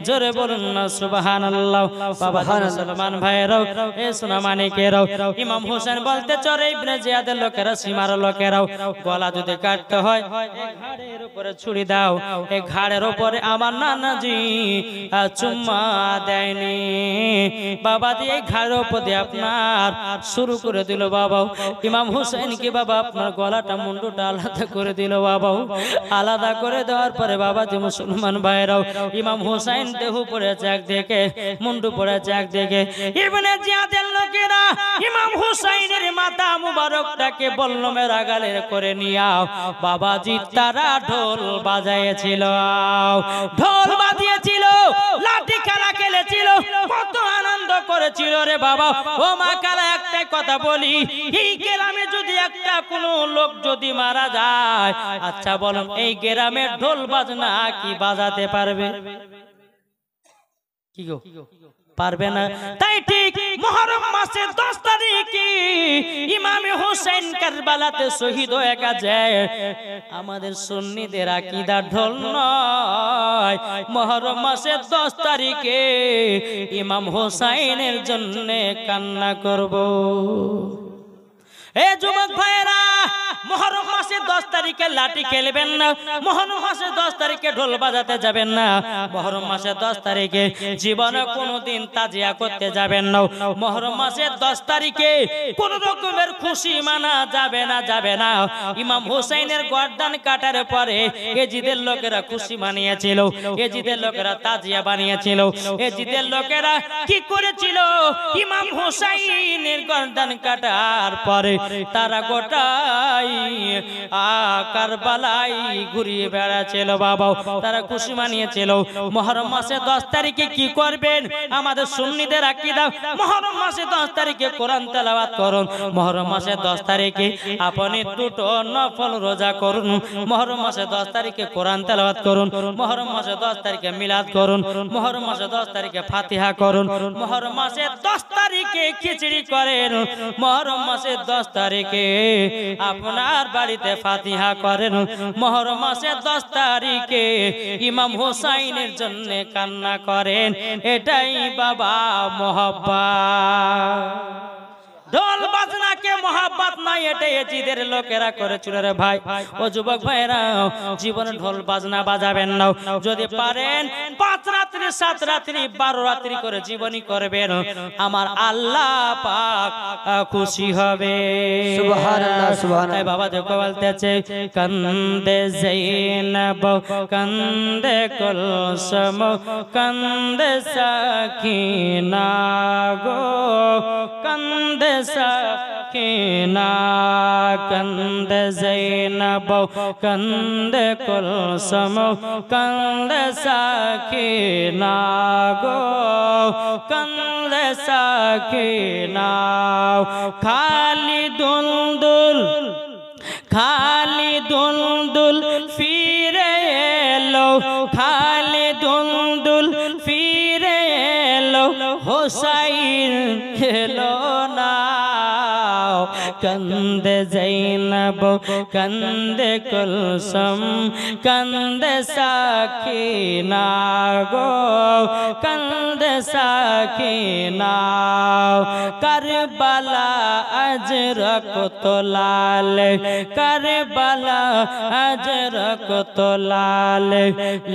জোরে বলুন না সুবহানাল্লাহ। বাবা মুসলমান ভাইরা ভাইরাও, এ সোনা মানিকেরাও, ইমাম হোসেন বলতে চরে ইবনে জিয়াদের লোকেরা, সীমার লোকেরাও, গলা যদি কাটতে হয় ঘাড়ের উপরে ছুরি দাও। এই ঘাড়ের উপরে আমার নানাজি চুম্মা দেয়নি বাবা, দিয়ে ঘাড়ের উপর দিয়ে আপনার শুরু করে দিল বাবা। ইমাম হোসেন কি বাবা আপনার গলাটা মুন্ডুটা আলাদা করে দিল বাবা। আলাদা করে দেওয়ার পরে বাবা যে মুসলমান ভাইরাও, ইমাম হোসেন দেহ পড়েছে একদিকে, মুন্ডু পড়েছে একদিকে। ইবনে জিয়াদের লোকেরা ইমাম হোসেনের মাথা মুবারকটাকে বল্লমের আগালের করে নিয়াও বাবাজি তারা ঢোল বাজাইছিল, ঢোল বাজিয়েছিল, লাঠি খেলা খেলেছিল, কত আনন্দ করেছিল রে বাবা। ও মা কালা একটাই কথা বলি, এই গ্রামে যদি একটা কোনো লোক যদি মারা যায়, আচ্ছা বলুন এই গ্রামের ঢোল বাজনা কি বাজাতে পারবে? কি গো পারবে না? তাই ঠিক মুহররম মাসের 10 তারিখে ইমাম হোসেন কারবালাতে শহীদ হয়ে গেছে। আমাদের সুন্নিদের আকীদা ঢোল নয়, মুহররম মাসের 10 তারিখে ইমাম হোসেনের জন্য কান্না করব। এ যুবক ভাইরা, মুহররম মাসের 10 তারিখে লাঠি খেলবেন না, মুহররম মাসের 10 তারিখে ঢোল বাজাতে যাবেন না, মুহররম মাসের 10 তারিখে জীবনে কোনোদিন তাজিয়া করতে যাবেন না, মুহররম মাসের 10 তারিখে কোন রকমের খুশি মানা যাবে না, যাবে না। ইমাম হোসেনের গর্দান কাটার পরে এজিদের লোকেরা খুশি মানিয়েছিল, এজিদের লোকেরা তাজিয়া বানিয়েছিল। এজিদের লোকেরা কি করেছিল? ইমাম হোসেনের গর্দান কাটার পরে তারা গোটাই কারবালাই ঘুরিয়ে বেড়াচ্ছিল বাবা, তারা খুশি মানিয়েছিল। মুহররম মাসে 10 তারিখে কি করবেন? আমাদের সুন্নিদের আকীদা মুহররম মাসে 10 তারিখে কোরআন তেলাওয়াত করুন, মুহররম মাসে 10 তারিখে আপনি দুটো নফল রোজা করুন, মুহররম মাসে 10 তারিখে কোরআন তেলাওয়াত করুন, মুহররম মাসে 10 তারিখে মিলাদ করুন, মুহররম মাসে 10 তারিখে ফাতিহা করুন, মুহররম মাসে 10 তারিখে খিচড়ি করেন, মুহররম মাসে 10 তারিখে আপনার বাড়িতে ফাতিহা করেন, মুহররম মাসের 10 তারিখে ইমাম হোসেনের জন্য কান্না করেন। এটাই বাবা মোহাব্বত। ঢোল বাজনাকে মোহাব্বত নাই, এটাই এজিদের লোকেরা করেছিল রে ভাই। ও যুবক ভাইরা, জীবনে ঢোল বাজনা বাজাবেন না। যদি পারেন 5 রাত্রি 7 রাত্রি 12 রাত্রি করে জীবনী করবেন, আমার আল্লাহ পাক খুশি হবে। সুবহানাল্লাহ, সুবহানাল্লাহ। তাই বাবা দেখো বলতেছে, কান্দে যায়নাব কান্দে কুলসুম কান্দে সাকিনা গো, কান্দে সাকিনা কান্দে যায়নাব কান্দে কুলসুম কান্দে সাকিনা গো, কান্দে সাকিনা। খালি দুলদুল খালি দুলদুল ফিরে এলো, খালি দুলদুল ফিরে এলো, হোসাইন এলো না। কান্দে যায়নাব কান্দে কুলসুম কান্দে সাকিনা গো, কান্দে সাকিনা। কারবালা আজ রক্ত লাল, কারবালা আজ রক্ত লাল,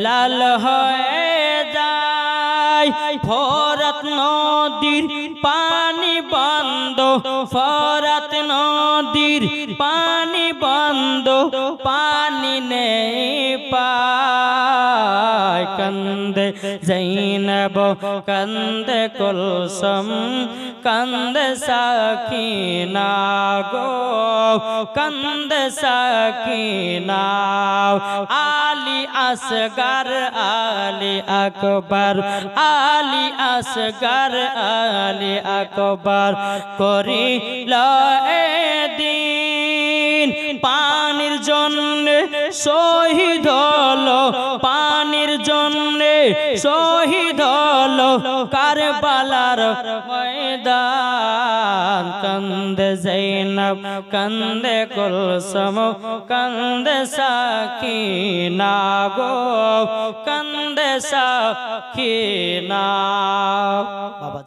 লাল হয়ে যায় ফোরাত নদীর পানি বন্ধ, ফোরাত নদীর পানি বন্ধ, পানি নেই পায়। কান্দে যায়নাব কান্দে কুলসুম কান্দে সাকিনা গো, কান্দে সাকিনা। আলী আসগর আলী আকবর, আলী আসগর আলী আকবর করিল এদিন, পানির জন্য শহীদ হলো, পানির জন্য শহীদ হলো কারবালার ময়দান। কান্দে যায়নাব কান্দে কুলসুম কান্দে সাকিনা গো, কান্দে সাকিনা।